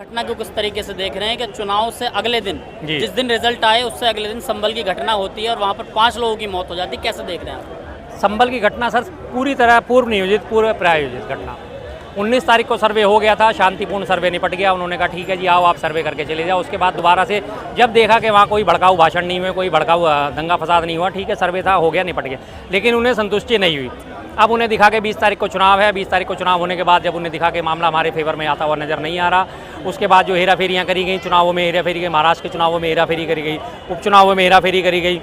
घटना को किस तरीके से देख रहे हैं कि चुनाव से अगले दिन जिस दिन रिजल्ट आए उससे अगले दिन संभल की घटना होती है और वहाँ पर 5 लोगों की मौत हो जाती है, कैसे देख रहे हैं आप? संभल की घटना सर पूरी तरह पूर्व नियोजित पूर्व प्रायोजित घटना। 19 तारीख को सर्वे हो गया था, शांतिपूर्ण सर्वे निपट गया। उन्होंने कहा ठीक है जी आओ आप सर्वे करके चले जाओ। उसके बाद दोबारा से जब देखा कि वहाँ कोई भड़काऊ भाषण नहीं हुए, कोई भड़काऊ दंगा फसाद नहीं हुआ, ठीक है सर्वे था, हो गया, निपट गया। लेकिन उन्हें संतुष्टि नहीं हुई। अब उन्हें दिखा के 20 तारीख को चुनाव है, 20 तारीख को चुनाव होने के बाद जब उन्हें दिखा के मामला हमारे फेवर में आता हुआ नज़र नहीं आ रहा, उसके बाद जो हेराफेरियाँ करी गई चुनावों में, हेराफेरी गई, महाराष्ट्र के चुनावों में हेराफेरी करी गई, उपचुनावों में हेराफेरी करी गई।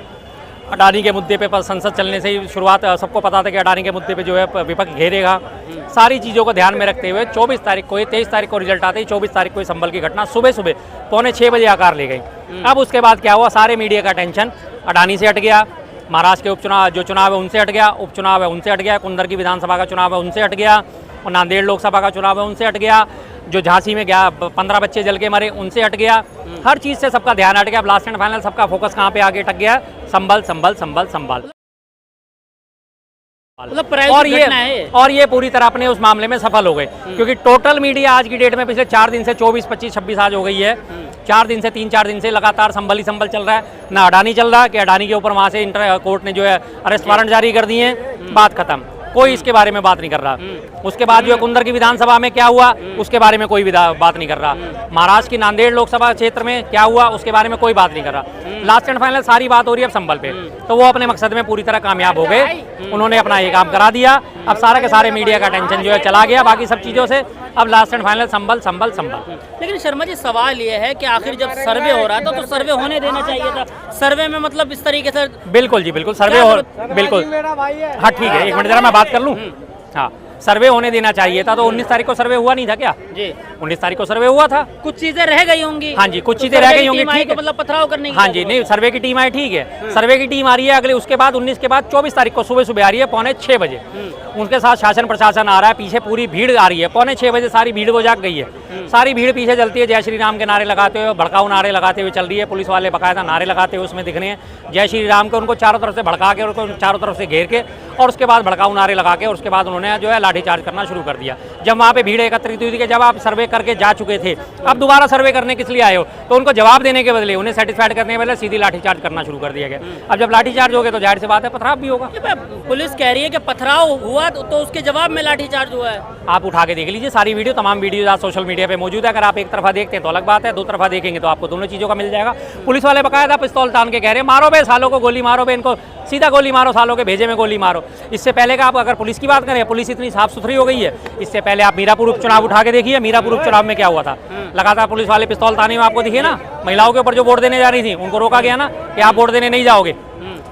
अडानी के मुद्दे पे संसद चलने से ही शुरुआत सबको पता था कि अडानी के मुद्दे पे जो है विपक्ष घेरेगा। सारी चीज़ों को ध्यान में रखते हुए 24 तारीख को 23 तारीख को रिजल्ट आते ही 24 तारीख को संभल की घटना सुबह 5:45 बजे आकार ले गई। अब उसके बाद क्या हुआ, सारे मीडिया का टेंशन अडानी से हट गया, महाराष्ट्र के उपचुनाव जो चुनाव है उनसे हट गया, उपचुनाव है उनसे हट गया, कुंदर की विधानसभा का चुनाव है उनसे हट गया, और नांदेड़ लोकसभा का चुनाव है उनसे हट गया, जो झांसी में गया 15 बच्चे जल के मरे उनसे हट गया। हर चीज़ से सबका ध्यान हट गया। अब लास्ट एंड फाइनल सबका फोकस कहाँ पे आगे अटक गया, संभल संभल संभल संभल। और ये पूरी तरह अपने उस मामले में सफल हो गए, क्योंकि टोटल मीडिया आज की डेट में पिछले 4 दिन से 24, 25, 26 आज हो गई है, 4 दिन से 3-4 दिन से लगातार संभल ही संभल चल रहा है। ना अडानी चल रहा है कि अडानी के ऊपर वहाँ से इंटर कोर्ट ने जो है अरेस्ट वारंट जारी कर दिए, बात खत्म, कोई इसके बारे में बात नहीं कर रहा। उसके बाद जो है कुंदर की विधानसभा में क्या हुआ उसके बारे में कोई बात नहीं कर रहा। महाराष्ट्र की नांदेड़ लोकसभा क्षेत्र में क्या हुआ उसके बारे में कोई बात नहीं कर रहा। लास्ट एंड फाइनल सारी बात हो रही है अब संभल पे। तो वो अपने मकसद में पूरी तरह कामयाब हो गए, उन्होंने अपना ये काम करा दिया। अब सारे के सारे मीडिया का टेंशन जो है चला गया बाकी सब चीज़ों से। अब लास्ट एंड फाइनल संभल संभल संभल। लेकिन शर्मा जी सवाल ये है कि आखिर जब सर्वे हो रहा था तो सर्वे होने देना चाहिए था। सर्वे में मतलब इस तरीके से बिल्कुल जी बिल्कुल सर्वे हो, बिल्कुल हाँ ठीक है, एक मिनट जरा मैं बात कर लूँ। हाँ सर्वे होने देना चाहिए था। तो 19 तारीख को सर्वे हुआ नहीं था क्या जी? 19 तारीख को सर्वे हुआ था, कुछ चीजें रह गई होंगी। हाँ जी कुछ चीजें रह गई होंगी, ठीक है, मतलब पथराव करने की। हाँ जी नहीं सर्वे की टीम आई, ठीक है, सर्वे की टीम आ रही है अगले, उसके बाद 19 के बाद 24 तारीख को सुबह आ रही है 5:45 बजे। उनके साथ शासन प्रशासन आ रहा है, पीछे पूरी भीड़ आ रही है। 5:45 बजे सारी भीड़ वो जाग गई है, सारी भीड़ पीछे चलती है, जय श्री राम के नारे लगाते हुए, भड़काऊ नारे लगाते हुए चल रही है। पुलिस वाले बाकायदा नारे लगाते हुए उसमें दिख रहे हैं जय श्री राम के, उनको चारों तरफ से भड़का के, उनको चारों तरफ से घेर के, और उसके बाद भड़काऊ नारे लगा के, और उसके बाद उन्होंने जो है लाठीचार्ज करना शुरू कर दिया। जब वहाँ पे भीड़ एकत्रित हुई थी कि जब आप सर्वे करके जा चुके थे अब दोबारा सर्वे करने किस लिए आए हो, तो उनको जवाब देने के बदले, उन्हें सेटिस्फाइड करने के बदले सीधी लाठीचार्ज करना शुरू कर दिया गया। अब जब लाठीचार्ज हो गए तो जाहिर सी बात है पथराव भी होगा। पुलिस कह रही है कि पथराव हुआ तो उसके जवाब में लाठीचार्ज हुआ है। आप उठा के देख लीजिए सारी वीडियो, तमाम वीडियो आज सोशल मीडिया पे मौजूद है। अगर आप एक तरफा देखते हैं तो अलग बात है, दो तरफा देखेंगे तो आपको दोनों चीज़ों का मिल जाएगा। पुलिस वाले बाकायदा पिस्तौल तान के कह रहे हैं मारो बे सालों को, गोली मारो बे इनको, सीधा गोली मारो, सालों के भेजे में गोली मारो। इससे पहले का आप अगर पुलिस की बात करें, पुलिस इतनी साफ सुथरी हो गई है। इससे पहले आप मीरापुर उपचुनाव उठा के देखिए, मीरापुर उपचुनाव में क्या हुआ था, लगातार पुलिस वाले पिस्तौल ताने में आपको दिखे ना। महिलाओं के ऊपर जो वोट देने जा रही थी उनको रोका गया ना कि आप वोट देने नहीं जाओगे।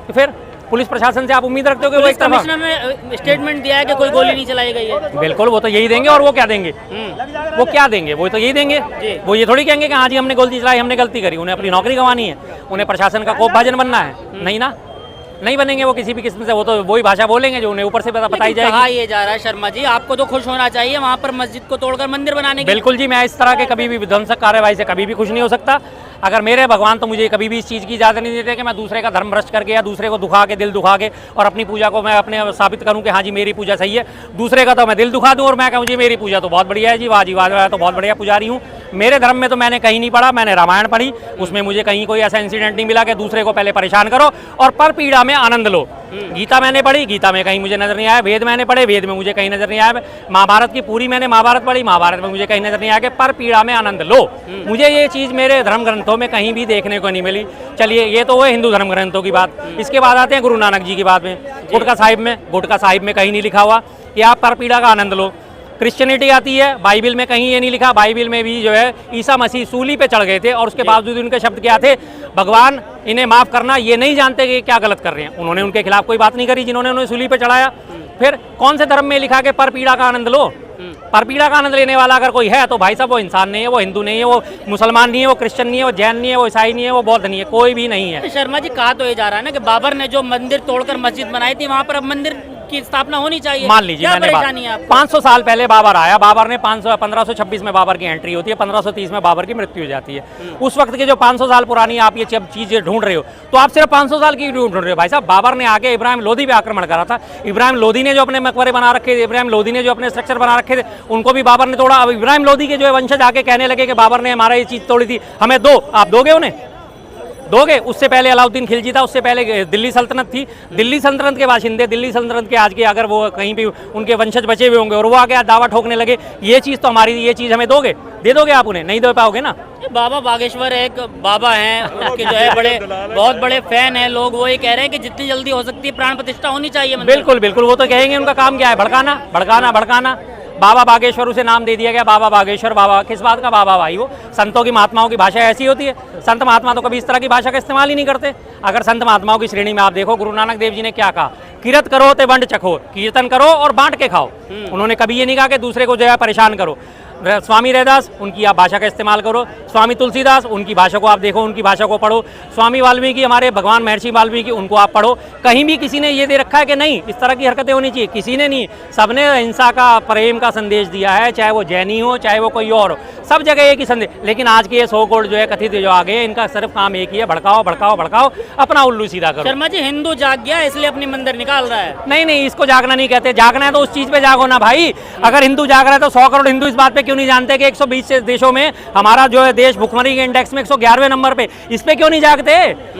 तो फिर पुलिस प्रशासन से आप उम्मीद रखते हो कि वो एक कमिश्नर ने स्टेटमेंट दिया है कि कोई गोली नहीं चलाई गई है। बिल्कुल वो तो यही देंगे, और वो क्या देंगे, वो क्या देंगे, वो तो यही देंगे। वो ये थोड़ी कहेंगे कि हाँ जी हमने गोली चलाई, हमने गलती करी। उन्हें अपनी नौकरी गंवानी है, उन्हें प्रशासन का कोपभाजन बनना है, नहीं ना, नहीं बनेंगे वो किसी भी किस्म से। वो तो वही भाषा बोलेंगे जो उन्हें ऊपर से बताई जाएगी। कहा ये जा रहा है शर्मा जी, आपको तो खुश होना चाहिए वहाँ पर मस्जिद को तोड़कर मंदिर बनाने की। बिल्कुल जी, मैं इस तरह के कभी भी विध्वंसक कार्यवाही से कभी भी खुश नहीं हो सकता। अगर मेरे भगवान तो मुझे कभी भी इस चीज़ की इजाज़त नहीं देते कि मैं दूसरे का धर्म भ्रष्ट करके या दूसरे को दुखा के, दिल दुखा के, और अपनी पूजा को मैं अपने साबित करूं कि हाँ जी मेरी पूजा सही है। दूसरे का तो मैं दिल दुखा दूं और मैं कहूँ जी मेरी पूजा तो बहुत बढ़िया है जी, वाह जी वाह, तो बहुत बढ़िया पुजारी हूँ। मेरे धर्म में तो मैंने कहीं नहीं पढ़ा, मैंने रामायण पढ़ी, उसमें मुझे कहीं कोई ऐसा इंसिडेंट नहीं मिला कि दूसरे को पहले परेशान करो और पर पीड़ा में आनंद लो। गीता मैंने पढ़ी, गीता में कहीं मुझे नजर नहीं आया। वेद मैंने पढ़े, वेद में मुझे कहीं नजर नहीं आया। महाभारत की पूरी मैंने महाभारत पढ़ी, महाभारत में मुझे कहीं नजर नहीं आया कि पर पीड़ा में आनंद लो। मुझे ये चीज़ मेरे धर्म ग्रंथों में कहीं भी देखने को नहीं मिली। चलिए ये तो वो हिंदू धर्म ग्रंथों की बात। इसके बाद आते हैं गुरु नानक जी की बात में। गुटका साहिब में कहीं नहीं लिखा हुआ कि आप पर पीड़ा का आनंद लो। क्रिश्चियनिटी आती है, बाइबिल में कहीं ये नहीं लिखा। बाइबिल में भी जो है ईसा मसीह सूली पे चढ़ गए थे और उसके बावजूद उनके शब्द क्या थे, भगवान इन्हें माफ़ करना, ये नहीं जानते कि क्या गलत कर रहे हैं। उन्होंने उनके खिलाफ कोई बात नहीं करी जिन्होंने उन्हें सूली पे चढ़ाया। फिर कौन से धर्म में लिखा कि पर पीड़ा का आनंद लो? पर पीड़ा का आनंद लेने वाला अगर कोई है तो भाई साहब वो इंसान नहीं है, वो हिंदू नहीं है, वो मुसलमान नहीं है, वो क्रिश्चियन नहीं है, वो जैन नहीं है, वो ईसाई नहीं है, वो बौद्ध नहीं है, कोई भी नहीं है। शर्मा जी कहा तो ये जा रहा है ना कि बाबर ने जो मंदिर तोड़कर मस्जिद बनाई थी वहाँ पर अब मंदिर की स्थापना होनी चाहिए। मान लीजिए, क्या मैंने परेशानी है आपको? 500 साल पहले बाबर आया, बाबर ने 1526 में बाबर की एंट्री होती है, 1530 में बाबर की मृत्यु हो जाती है। उस वक्त के जो 500 साल पुरानी आप ये जब चीजें ढूंढ रहे हो, तो आप सिर्फ 500 साल की ढूंढ रहे हो भाई साहब। बाबर ने आके इब्राहिम लोदी पे आक्रमण करा था, इब्राहिम लोदी ने जो अपने मकबरे बना रखे थे, इब्राहिम लोदी ने जो अपने स्ट्रक्चर बना रखे थे, उनको भी बाबर ने तोड़ा। अब इब्राहिम लोदी के जो है वंशज आके कहने लगे कि बाबर ने हमारा ये चीज तोड़ी थी, हमें दो। आप दोगे उन्हें? दोगे? उससे पहले अलाउद्दीन खिलजी था, उससे पहले दिल्ली सल्तनत थी, दिल्ली सल्तनत के बाशिंदे, दिल्ली सल्तनत के आज के अगर वो कहीं भी उनके वंशज बचे हुए होंगे और वो आके दावा ठोकने लगे ये चीज़ तो हमारी, ये चीज़ हमें दोगे, दे दोगे आप उन्हें? नहीं दे पाओगे ना। बाबा बागेश्वर एक बाबा हैं, उनके जो है बड़े बहुत बड़े फैन हैं लोग, वो ये कह रहे हैं कि जितनी जल्दी हो सकती है प्राण प्रतिष्ठा होनी चाहिए मंदिर। बिल्कुल बिल्कुल, वो तो कहेंगे, उनका काम क्या है? भड़काना भड़काना भड़काना। बाबा बागेश्वर उसे नाम दे दिया गया, बाबा बागेश्वर। बाबा किस बात का बाबा भाई? वो संतों की महात्माओं की भाषा ऐसी होती है, संत महात्मा तो कभी इस तरह की भाषा का इस्तेमाल ही नहीं करते। अगर संत महात्माओं की श्रेणी में आप देखो, गुरु नानक देव जी ने क्या कहा? किरत करो ते वंड चखो, कीर्तन करो और बांट के खाओ। उन्होंने कभी ये नहीं कहा कि दूसरे को जो है परेशान करो। स्वामी रैदास, उनकी आप भाषा का इस्तेमाल करो। स्वामी तुलसीदास, उनकी भाषा को आप देखो, उनकी भाषा को पढ़ो। स्वामी वाल्मीकि, हमारे भगवान महर्षि वाल्मीकि, उनको आप पढ़ो। कहीं भी किसी ने ये दे रखा है कि नहीं इस तरह की हरकतें होनी चाहिए? किसी ने नहीं। सबने अहिंसा का, प्रेम का संदेश दिया है, चाहे वो जैनी हो चाहे वो कोई और हो, सब जगह एक ही संदेश। लेकिन आज के ये सो कॉल्ड जो है कथित जो आ गए, इनका सिर्फ काम एक ही है, भड़काओ भड़काओ भड़काओ, अपना उल्लू सीधा करो। शर्मा जी, हिंदू जाग गया इसलिए अपनी मंदिर निकाल रहा है। नहीं नहीं, इसको जागना नहीं कहते। जागना है तो उस चीज पे जागो ना भाई। अगर हिंदू जाग रहा है तो 100 करोड़ हिंदू इस बात पे क्यों नहीं जानते कि 120 देशों में हमारा जो है देश भुखमरी के इंडेक्स में 111वें नंबर पे? इस पे क्यों नहीं जागते?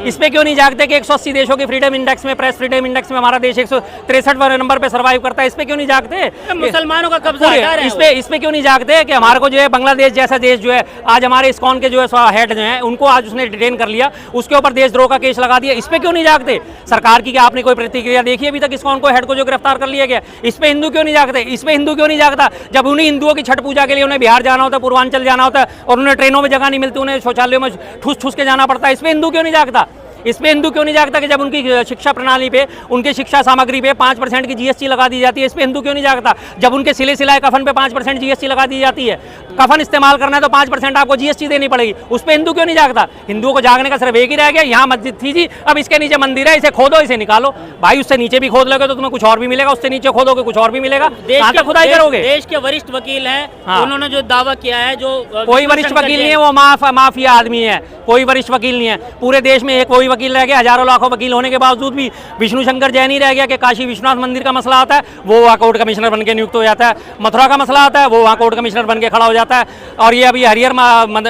इस पे क्यों नहीं जागते कि 180 देशों की फ्रीडम इंडेक्स में, प्रेस फ्रीडम इंडेक्स में हमारा देश 163वें नंबर पे सर्वाइव करता है? इस पे क्यों नहीं जागते? मुसलमानों का कब्जा हटा रहे हैं। इस पे क्यों नहीं जागते कि हमारे को जो है बांग्लादेश जैसा देश जो है, आज हमारे इस्कॉन के जो है हेड जो है उनको आज उसने डिटेन कर लिया, उसके ऊपर देशद्रोह का केस लगा दिया। इस पे क्यों नहीं जागते? सरकार की क्या आपने कोई प्रतिक्रिया देखी अभी तक? इस्कॉन को, हेड को जो गिरफ्तार कर लिया गया, इस पे हिंदू क्यों नहीं जागते? इस पे हिंदू क्यों नहीं जागता? जब उन्हीं हिंदुओं की छठ पूजा के लिए उन्हें बिहार जाना होता है, पूर्वांचल जाना होता है और उन्हें ट्रेनों में जगह नहीं मिलती, उन्हें शौचालयों में ठूस ठूस के जाना पड़ता है। इस पे हिंदू क्यों नहीं जागता? इस पे हिंदू क्यों नहीं जागता कि जब उनकी शिक्षा प्रणाली पे, उनके शिक्षा सामग्री पे 5% की जीएसटी लगा दी जाती है? इस पे हिंदू क्यों नहीं जागता? जब उनके सिले सिलाए कफन पे 5% जीएसटी लगा दी जाती है, कफन इस्तेमाल करना है तो 5% आपको जीएसटी देनी पड़ेगी, उस पे हिंदू क्यों नहीं जागता? हिंदुओं को जागने का सिर्फ एक ही रह गया, यहाँ मस्जिद थी जी, अब इसके नीचे मंदिर है, इसे खोदो, इसे निकालो। भाई उससे नीचे भी खोद लोगे तो तुम्हें कुछ और भी मिलेगा, उससे नीचे खोदोगे कुछ और भी मिलेगा। कहाँ तक खुदाई करोगे? देश के वरिष्ठ वकील हैं, उन्होंने जो दावा किया है, जो कोई वरिष्ठ वकील नहीं है, वो माफिया आदमी है, कोई वरिष्ठ वकील नहीं है। पूरे देश में एक कोई वकील रह गया, हजारों लाखों वकील होने के बावजूद भी विष्णु शंकर जैन ही रह गया कि काशी विश्वनाथ मंदिर का मसला आता है वो वहाँ कोर्ट कमिश्नर बन के नियुक्त हो जाता है, मथुरा का मसला आता है वो वहाँ कोर्ट कमिश्नर बन के खड़ा हो जाता है, और ये अभी हरिहर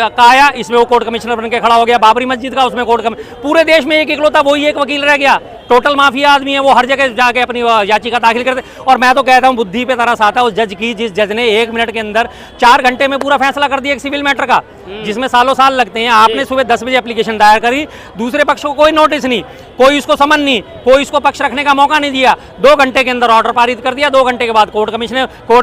का आया, इसमें वो कोर्ट कमिश्नर बन के खड़ा हो गया, बाबरी मस्जिद का उसमें पूरे देश में एक इकलौता वही एक वकील रह गया। टोटल माफिया आदमी है वो, हर जगह जाके अपनी याचिका दाखिल करते। और मैं तो कहता हूँ बुद्धि पे तरस आता है उस जज की, जिस जज ने 1 मिनट के अंदर 4 घंटे में पूरा फैसला कर दिया एक सिविल मैटर का, जिसमें सालों साल लगते हैं। आपने सुबह 10 बजे एप्लीकेशन दायर करी, दूसरे पक्ष को कोई नोटिस नहीं, कोई उसको समन नहीं, कोई उसको पक्ष रखने का मौका नहीं दिया, 2 घंटे के अंदर ऑर्डर पारित कर दिया। 2 घंटे के बाद कोर्ट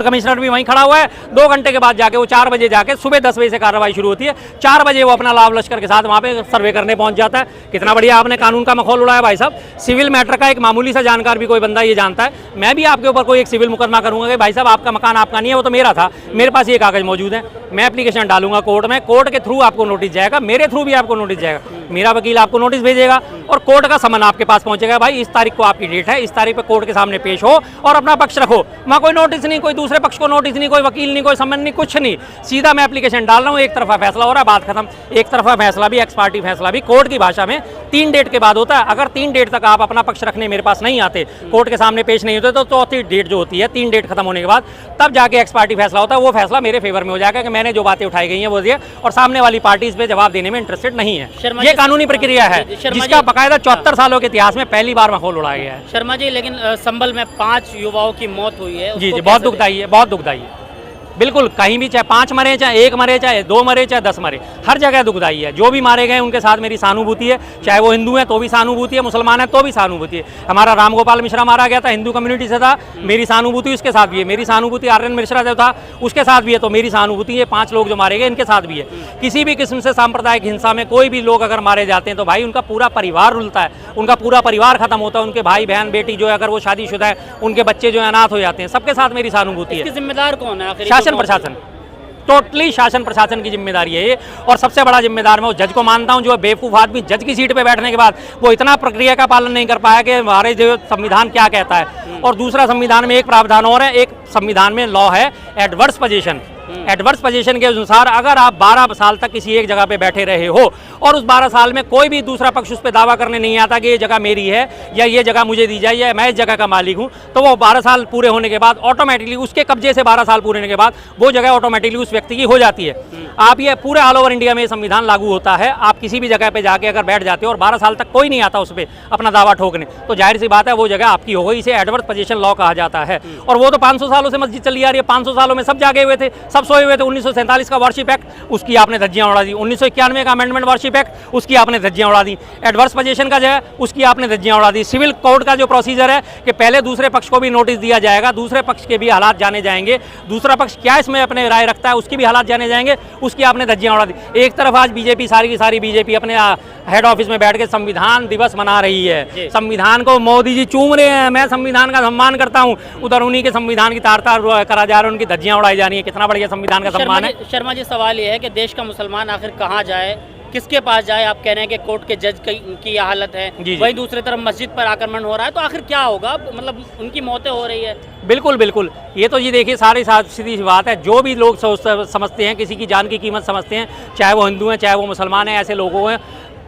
कमिश्नर भी वहीं खड़ा हुआ है। 2 घंटे के बाद जाके वो 4 बजे जाके, सुबह 10 बजे से कार्रवाई शुरू होती है, 4 बजे वो अपना लाभ लश्कर के साथ वहाँ पे सर्वे करने पहुंच जाता है। कितना बढ़िया आपने कानून का मखौल उड़ाया भाई साहब। सिविल मैटर का एक मामूली सा जानकार भी कोई बंदा ये जानता है, मैं भी आपके ऊपर कोई एक सिविल मुकदमा करूंगा कि भाई साहब आपका मकान आपका नहीं है, वो तो मेरा था, मेरे पास ये कागज मौजूद है, मैं एप्लीकेशन डालूंगा कोर्ट में, कोर्ट के थ्रू आपको नोटिस जाएगा, मेरे थ्रू भी आपको नोटिस जाएगा, मेरा वकील आपको नोटिस भेजेगा और कोर्ट का समन आपके पास पहुंचेगा। भाई इस तारीख को आपकी डेट है, इस तारीख पे कोर्ट के सामने पेश हो और अपना पक्ष रखो। वहाँ कोई नोटिस नहीं, कोई दूसरे पक्ष को नोटिस नहीं, कोई वकील नहीं, कोई समन नहीं, कुछ नहीं, सीधा मैं एप्लीकेशन डाल रहा हूँ, एक तरफा फैसला हो रहा है, बात खत्म। एक तरफा फैसला भी, एक्स पार्टी फैसला भी कोर्ट की भाषा में 3 डेट के बाद होता है। अगर 3 डेट तक आप अपना पक्ष रखने मेरे पास नहीं आते, कोर्ट के सामने पेश नहीं होते, तो चौथी डेट जो होती है 3 डेट खत्म होने के बाद, तब जाके एक्स पार्टी फैसला होता है। वो फैसला मेरे फेवर में हो जाएगा कि मैंने जो बातें उठाई गई हैं वो दिए और सामने वाली पार्टी इस पे जवाब देने में इंटरेस्टेड नहीं है। ये कानूनी प्रक्रिया है जिसका बकायदा 74 सालों के इतिहास में पहली बार मखौल उड़ाया गया है। शर्मा जी, लेकिन संभल में 5 युवाओं की मौत हुई है। जी जी, बहुत दुखदाई है, बहुत दुखदाई है। बिल्कुल, कहीं भी चाहे 5 मरे, चाहे 1 मरे, चाहे 2 मरे, चाहे 10 मरे, हर जगह दुखदाई है। जो भी मारे गए उनके साथ मेरी सहानुभूति है, चाहे वो हिंदू है तो भी सहानुभूति है, मुसलमान है तो भी सहानुभूति है। हमारा राम गोपाल मिश्रा मारा गया था, हिंदू कम्युनिटी से था, मेरी सहानुभूति उसके साथ भी है। मेरी सहानुभूति आर्यन मिश्रा जो था उसके साथ भी है, तो मेरी सहानुभूति ये 5 लोग जो मारे गए इनके साथ भी है। किसी भी किस्म से सांप्रदायिक हिंसा में कोई भी लोग अगर मारे जाते हैं तो भाई उनका पूरा परिवार रुलता है, उनका पूरा परिवार खत्म होता है, उनके भाई बहन बेटी जो है अगर वो शादीशुदा है, उनके बच्चे जो है अनाथ हो जाते हैं। सबके साथ मेरी सहानुभूति है। जिम्मेदार कौन है? शासन प्रशासन, टोटली शासन प्रशासन की जिम्मेदारी है ये। और सबसे बड़ा जिम्मेदार मैं उस जज को मानता हूं जो बेवकूफ़ आदमी जज की सीट पे बैठने के बाद वो इतना प्रक्रिया का पालन नहीं कर पाया कि हमारे जो संविधान क्या कहता है, और दूसरा संविधान में एक प्रावधान और है, एक संविधान में लॉ है एडवर्स पोजीशन। एडवर्स पोजीशन के अनुसार अगर आप 12 साल तक किसी एक जगह पे बैठे रहे हो और उस 12 साल में कोई भी दूसरा पक्ष उस पर दावा करने नहीं आता कि ये जगह मेरी है या ये जगह मुझे दी जाए या मैं इस जगह का मालिक हूँ, तो वो 12 साल पूरे होने के बाद ऑटोमेटिकली उसके कब्जे से 12 साल पूरे होने के बाद वो जगह ऑटोमेटिकली उस व्यक्ति की हो जाती है। आप ये पूरे ऑल ओवर इंडिया में संविधान लागू होता है। आप किसी भी जगह पे जाके अगर बैठ जाते हो और 12 साल तक कोई नहीं आता उस पर अपना दावा ठोकने, तो जाहिर सी बात है वो जगह आपकी हो गई। इसे एडवर्स पोजीशन लॉ कहा जाता है। और वो तो 500 सालों से मस्जिद चली आ रही है, 500 सालों में सब जागे हुए थे, सब सोए हुए थे। 1947 का वार्शिप एक्ट, उसकी आपने धज्जियां उड़ा दी। 1991 का अमेंडमेंट वार्शिप एक्ट, उसकी आपने धज्जियां उड़ा दी। एडवर्स पोजीशन का जो है उसकी आपने धज्जियां उड़ा दी। सिविल कोड का जो प्रोसीजर है कि पहले दूसरे पक्ष को भी नोटिस दिया जाएगा, दूसरे पक्ष के भी हालात जाने जाएंगे, दूसरा पक्ष क्या इसमें अपने राय रखता है उसकी भी हालात जाने जाएंगे, उसकी आपने धज्जियां उड़ा दी। एक तरफ आज बीजेपी सारी की सारी बीजेपी अपने हेड ऑफिस में बैठ के संविधान दिवस मना रही है, संविधान को मोदी जी चूम रहे हैं, मैं संविधान का सम्मान करता हूं, उधर उन्हीं के संविधान की तार तार करा जा रहा है, उनकी धज्जियां उड़ाई जा रही है। कितना बढ़िया संविधान का सम्मान है। शर्मा जी, सवाल ये है कि देश का मुसलमान आखिर कहाँ जाए, किसके पास जाए? आप कह रहे हैं कि कोर्ट के जज की यह हालत है, वहीं दूसरी तरफ मस्जिद पर आक्रमण हो रहा है, तो आखिर क्या होगा? मतलब उनकी मौतें हो रही है। बिल्कुल बिल्कुल, ये तो ये देखिए सारी सीधी सी बात है। जो भी लोग समझते हैं, किसी की जान की कीमत समझते हैं, चाहे वो हिंदू हैं चाहे वो मुसलमान हैं, ऐसे लोगों हैं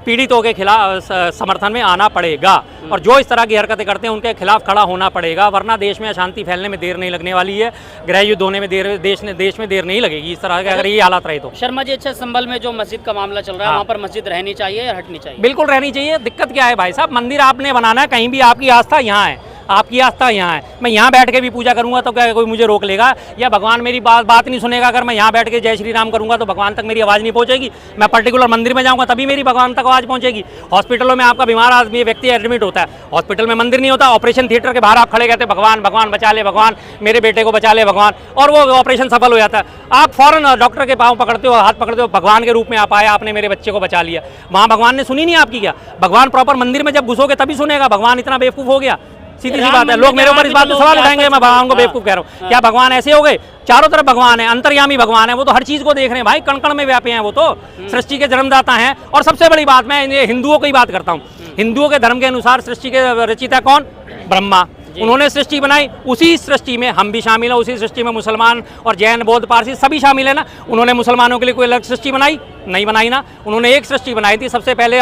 पीड़ितों के खिलाफ समर्थन में आना पड़ेगा और जो इस तरह की हरकतें करते हैं उनके खिलाफ खड़ा होना पड़ेगा, वरना देश में अशांति फैलने में देर नहीं लगने वाली है। गृह युद्ध होने में देश में देर नहीं लगेगी इस तरह के अगर ये हालात रहे तो। शर्मा जी, अच्छा, संभल में जो मस्जिद का मामला चल रहा है, वहाँ पर मस्जिद रहनी चाहिए या हटनी चाहिए? बिल्कुल रहनी चाहिए। दिक्कत क्या है भाई साहब, मंदिर आपने बनाना है, कहीं भी आपकी आस्था यहाँ है, आपकी आस्था यहाँ है। मैं यहाँ बैठ के भी पूजा करूंगा तो क्या कोई मुझे रोक लेगा? या भगवान मेरी बात नहीं सुनेगा? अगर मैं यहाँ बैठ के जय श्री राम करूंगा तो भगवान तक मेरी आवाज़ नहीं पहुँचेगी? मैं पर्टिकुलर मंदिर में जाऊँगा तभी मेरी भगवान तक आवाज़ पहुँचेगी। हॉस्पिटलों में आपका बीमार आदमी व्यक्ति एडमिट होता है, हॉस्पिटल में मंदिर नहीं होता, ऑपरेशन थिएटर के बाहर आप खड़े कहते भगवान भगवान बचा ले, भगवान मेरे बेटे को बचा ले भगवान, और वो ऑपरेशन सफल हो जाता है। आप फौरन डॉक्टर के पाँव पकड़ते हो, हाथ पकड़ते हो, भगवान के रूप में आप आया, आपने मेरे बच्चे को बचा लिया। वहाँ भगवान ने सुनी नहीं आपकी क्या? भगवान प्रॉपर मंदिर में जब घुसोगे तभी सुनेगा। भगवान इतना बेवकूफ़ हो गया? सीधी सी बात है। लोग मेरे ऊपर इस बात पे सवाल उठाएंगे, मैं भगवान को बेवकूफ़ कह रहा हूँ। क्या भगवान ऐसे हो गए? चारों तरफ भगवान है, अंतर्यामी भगवान है, वो तो हर चीज़ को देख रहे हैं भाई, कण कण में व्यापी हैं, वो तो सृष्टि के जन्मदाता हैं। और सबसे बड़ी बात, मैं हिंदुओं की बात करता हूँ, हिंदुओं के धर्म के अनुसार सृष्टि के रचयिता कौन? ब्रह्मा। उन्होंने सृष्टि बनाई, उसी सृष्टि में हम भी शामिल हैं, उसी सृष्टि में मुसलमान और जैन बौद्ध पारसी सभी शामिल है ना। उन्होंने मुसलमानों के लिए कोई अलग सृष्टि बनाई? नहीं बनाई ना। उन्होंने एक सृष्टि बनाई थी सबसे पहले,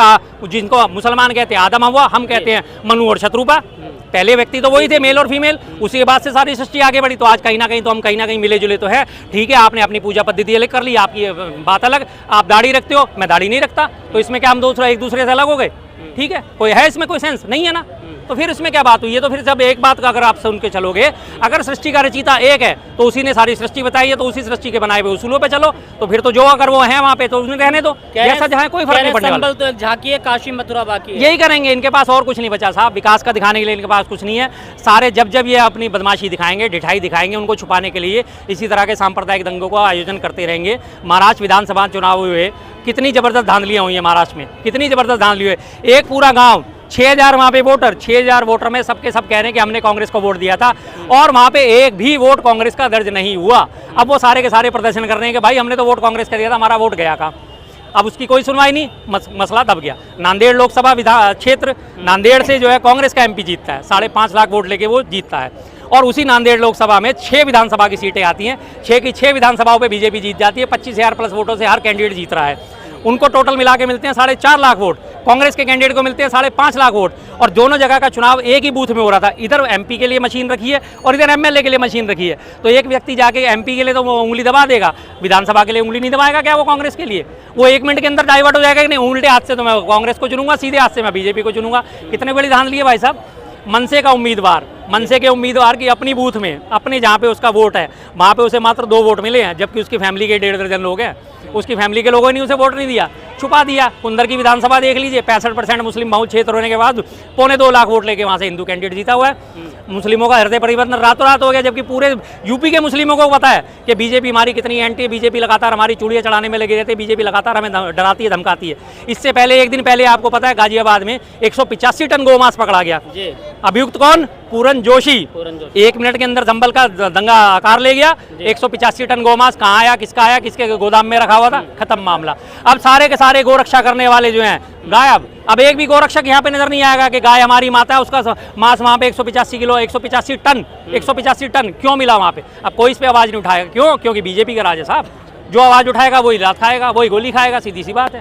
जिनको मुसलमान कहते हैं आदम हव्वा, हम कहते हैं मनु और शत्रुपा। पहले व्यक्ति तो वही थे, मेल और फीमेल। उसी के बाद से सारी सृष्टि आगे बढ़ी। तो आज कहीं ना कहीं तो हम कहीं ना कहीं मिले जुले तो है। ठीक है, आपने अपनी पूजा पद्धति अलग कर ली, आपकी बात अलग, आप दाढ़ी रखते हो, मैं दाढ़ी नहीं रखता, तो इसमें क्या हम एक दूसरे से अलग हो गए? ठीक है, कोई है इसमें कोई सेंस नहीं है ना। तो फिर इसमें क्या बात हुई है? तो फिर जब एक बात का अगर आप सुन के चलोगे, अगर सृष्टि का रचयिता एक है तो उसी ने सारी सृष्टि बताई है, तो उसी सृष्टि के बनाए हुए उसूलों पे चलो। तो फिर तो जो अगर वो है वहाँ पे तो उन्हें रहने दो, जैसा जहाँ कोई फर्क नहीं पड़ने वाला। संभल तो एक झांकी है, काशी मथुरा बाकी है। यही करेंगे, इनके पास और कुछ नहीं बचा साहब। विकास का दिखाने के लिए इनके पास कुछ नहीं है। सारे जब ये अपनी बदमाशी दिखाएंगे, ढिठाई दिखाएंगे, उनको छुपाने के लिए इसी तरह के सांप्रदायिक दंगों का आयोजन करते रहेंगे। महाराष्ट्र विधानसभा चुनाव हुए, कितनी जबरदस्त धांधलियाँ हुई है महाराष्ट्र में, कितनी जबरदस्त धांधली हुई है। एक पूरा गाँव 6000 वहाँ पे वोटर, 6000 वोटर में सबके सब कह रहे हैं कि हमने कांग्रेस को वोट दिया था, और वहाँ पे एक भी वोट कांग्रेस का दर्ज नहीं हुआ। अब वो सारे के सारे प्रदर्शन कर रहे हैं कि भाई हमने तो वोट कांग्रेस का दिया था, हमारा वोट गया कहाँ? अब उसकी कोई सुनवाई नहीं, मसला दब गया। नांदेड़ लोकसभा क्षेत्र, नांदेड़ से जो है कांग्रेस का MP जीतता है, 5.5 लाख वोट लेके वो जीतता है। और उसी नांदेड़ लोकसभा में 6 विधानसभा की सीटें आती हैं, 6 की 6 विधानसभाओं पे बीजेपी जीत जाती है। 25,000 प्लस वोटों से हर कैंडिडेट जीत रहा है। उनको टोटल मिला के मिलते हैं 4.5 लाख वोट, कांग्रेस के कैंडिडेट को मिलते हैं 5.5 लाख वोट। और दोनों जगह का चुनाव एक ही बूथ में हो रहा था। इधर MP के लिए मशीन रखी है और इधर MLA के लिए मशीन रखी है। तो एक व्यक्ति जाके MP के लिए तो वो उंगली दबा देगा, विधानसभा के लिए उंगली नहीं दबाएगा क्या वो कांग्रेस के लिए? वो 1 मिनट के अंदर डाइवर्ट हो जाएगा कि नहीं, उल्टे हाथ से तो मैं कांग्रेस को चुनूंगा, सीधे हाथ से मैं BJP को चुनूंगा। कितने बड़ी धांधली है भाई साहब। मनसे का उम्मीदवार, मनसे के उम्मीदवार की अपनी बूथ में, अपने जहाँ पे उसका वोट है, वहाँ पे उसे मात्र 2 वोट मिले हैं, जबकि उसकी फैमिली के 1.5 दर्जन लोग हैं। उसकी फैमिली के लोगों ने उसे वोट नहीं दिया, छुपा दिया। कुंदर की विधानसभा देख लीजिए, 65% मुस्लिम बहुल क्षेत्र होने के बाद 2.25 लाख वोट लेके वहाँ से हिंदू कैंडिडेट जीता हुआ है। मुस्लिमों का हृदय परिवर्तन रातों रात हो गया, जबकि पूरे यूपी के मुस्लिमों को पता है कि बीजेपी हमारी कितनी एंटी है, बीजेपी लगातार हमारी चूड़ियाँ चढ़ाने में लगे रहते हैं, बीजेपी लगातार हमें डराती है, धमकाती है। इससे पहले एक दिन पहले आपको पता है गाजियाबाद में 185 टन गोमांस पकड़ा गया। अभियुक्त कौन? पूरन जोशी पूरन जोशी। 1 मिनट के अंदर जंबल का दंगा आकार ले गया। 185 टन गोमांस कहाँ आया, किसके गोदाम में रखा हुआ था, खत्म मामला। अब सारे के सारे गोरक्षा करने वाले जो हैं गायब। अब एक भी गोरक्षक यहाँ पे नजर नहीं आएगा कि गाय हमारी माता है, उसका मांस वहाँ पे 185 किलो 185 टन क्यों मिला वहाँ पे। अब कोई इस पे आवाज नहीं उठाएगा, क्यों? क्योंकि बीजेपी का राज है साहब। जो आवाज उठाएगा वही लात खाएगा, वही गोली खाएगा, सीधी सी बात है।